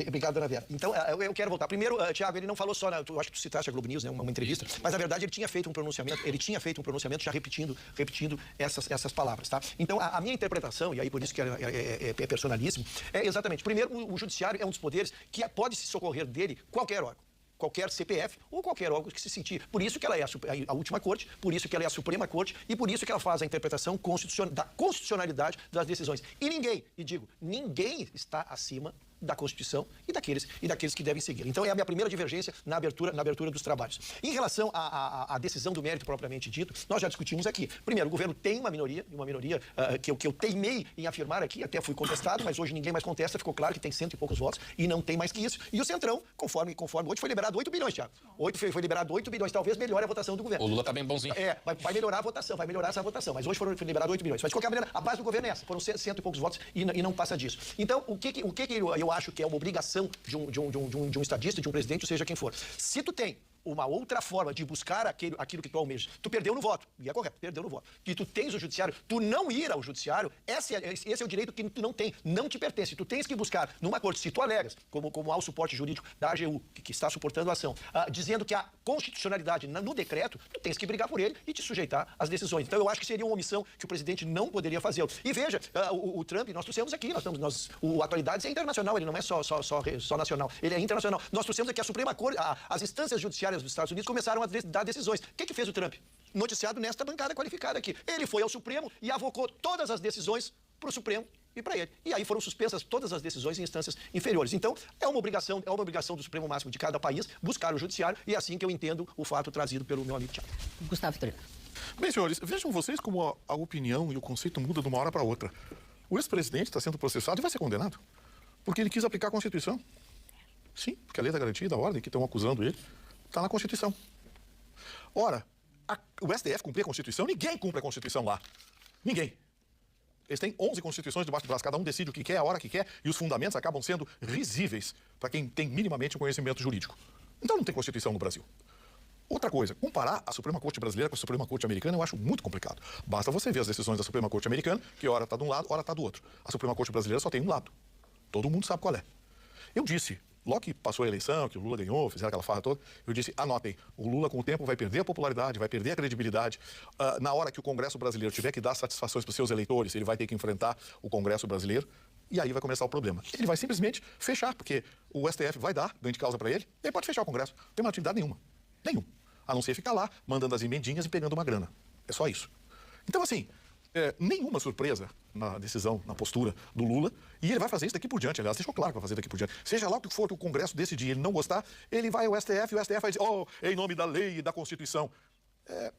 Obrigado, dona Vera. Então, eu quero voltar. Primeiro, Tiago, ele não falou só, eu acho que tu citaste a Globo News, né, uma entrevista, mas na verdade ele tinha feito um pronunciamento já repetindo essas palavras, tá? Então, a minha interpretação, e aí por isso que é personalíssimo, é exatamente, primeiro, o judiciário é um dos poderes que pode se socorrer dele qualquer órgão. Qualquer CPF ou qualquer órgão que se sentir. Por isso que ela é a última corte, por isso que ela é a Suprema Corte e por isso que ela faz a interpretação da constitucionalidade das decisões. E ninguém está acima da Constituição e daqueles que devem seguir. Então é a minha primeira divergência na abertura dos trabalhos. Em relação à decisão do mérito propriamente dito, nós já discutimos aqui. Primeiro, o governo tem uma minoria que eu teimei em afirmar aqui, até fui contestado, mas hoje ninguém mais contesta, ficou claro que tem 100 e poucos votos e não tem mais que isso. E o Centrão, conforme hoje foi liberado 8 bilhões, Thiago. Foi liberado 8 bilhões, talvez melhore a votação do governo. O Lula tá bem bonzinho. Vai melhorar a votação, vai melhorar essa votação, mas hoje foi liberado 8 bilhões. Mas de qualquer maneira, a base do governo é essa, foram 100 e poucos votos e não passa disso. Então, o que eu acho que é uma obrigação de um estadista, de um presidente, ou seja quem for. Se tu tem uma outra forma de buscar aquilo que tu almejas, tu perdeu no voto, e é correto, perdeu no voto, e tu tens o judiciário, tu não ir ao judiciário, esse é o direito que tu não tem, não te pertence, tu tens que buscar numa corte, se tu alegas, como há o suporte jurídico da AGU, que está suportando a ação, dizendo que há constitucionalidade no decreto, tu tens que brigar por ele e te sujeitar às decisões. Então eu acho que seria uma omissão que o presidente não poderia fazer. E veja, o Trump, nós trouxemos aqui, o Atualidades é internacional, ele não é só nacional, ele é internacional. Nós trouxemos aqui a Suprema Corte, as instâncias judiciárias dos Estados Unidos começaram a dar decisões. O que fez o Trump? Noticiado nesta bancada qualificada aqui. Ele foi ao Supremo e avocou todas as decisões para o Supremo e para ele. E aí foram suspensas todas as decisões em instâncias inferiores. Então, é uma obrigação do Supremo Máximo de cada país buscar o judiciário, e é assim que eu entendo o fato trazido pelo meu amigo Thiago. Gustavo Vitorino. Bem, senhores, vejam vocês como a opinião e o conceito muda de uma hora para outra. O ex-presidente está sendo processado e vai ser condenado porque ele quis aplicar a Constituição. Sim, porque a lei da garantia da ordem que estão acusando ele está na Constituição. Ora, o STF cumprir a Constituição, ninguém cumpre a Constituição lá. Ninguém. Eles têm 11 constituições debaixo do braço, cada um decide o que quer, a hora que quer, e os fundamentos acabam sendo risíveis para quem tem minimamente um conhecimento jurídico. Então não tem Constituição no Brasil. Outra coisa, comparar a Suprema Corte brasileira com a Suprema Corte americana eu acho muito complicado. Basta você ver as decisões da Suprema Corte americana, que hora está de um lado, hora está do outro. A Suprema Corte brasileira só tem um lado. Todo mundo sabe qual é. Eu disse, logo que passou a eleição, que o Lula ganhou, fizeram aquela farra toda, eu disse, anotem, o Lula com o tempo vai perder a popularidade, vai perder a credibilidade. Na hora que o Congresso brasileiro tiver que dar satisfações para os seus eleitores, ele vai ter que enfrentar o Congresso brasileiro, e aí vai começar o problema. Ele vai simplesmente fechar, porque o STF vai dar ganho de causa para ele, e ele pode fechar o Congresso. Não tem uma atividade nenhuma. Nenhum. A não ser ficar lá, mandando as emendinhas e pegando uma grana. É só isso. Então, assim, nenhuma surpresa na decisão, na postura do Lula, e ele vai fazer isso daqui por diante, aliás, deixou claro que vai fazer daqui por diante. Seja lá o que for que o Congresso decidir e ele não gostar, ele vai ao STF e o STF vai dizer, em nome da lei e da Constituição.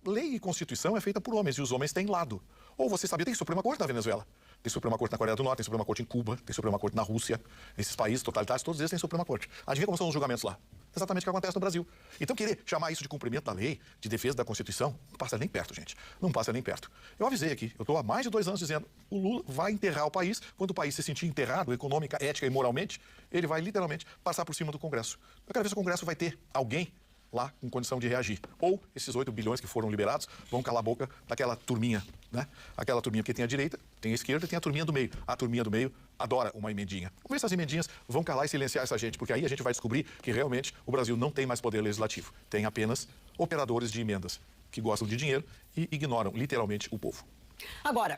Lei e Constituição é feita por homens, e os homens têm lado. Ou você sabia, tem Suprema Corte na Venezuela, tem Suprema Corte na Coreia do Norte, tem Suprema Corte em Cuba, tem Suprema Corte na Rússia, esses países totalitários, todos eles têm Suprema Corte. Adivinha como são os julgamentos lá? Exatamente o que acontece no Brasil. Então, querer chamar isso de cumprimento da lei, de defesa da Constituição, não passa nem perto, gente. Não passa nem perto. Eu avisei aqui, eu estou há mais de 2 anos dizendo, o Lula vai enterrar o país, quando o país se sentir enterrado, econômica, ética e moralmente, ele vai literalmente passar por cima do Congresso. Eu quero ver se o Congresso vai ter alguém lá com condição de reagir. Ou esses 8 bilhões que foram liberados vão calar a boca daquela turminha, né? Aquela turminha, porque tem a direita, tem a esquerda e tem a turminha do meio. A turminha do meio adora uma emendinha. Vamos ver se as emendinhas vão calar e silenciar essa gente, porque aí a gente vai descobrir que realmente o Brasil não tem mais poder legislativo. Tem apenas operadores de emendas que gostam de dinheiro e ignoram literalmente o povo. Agora,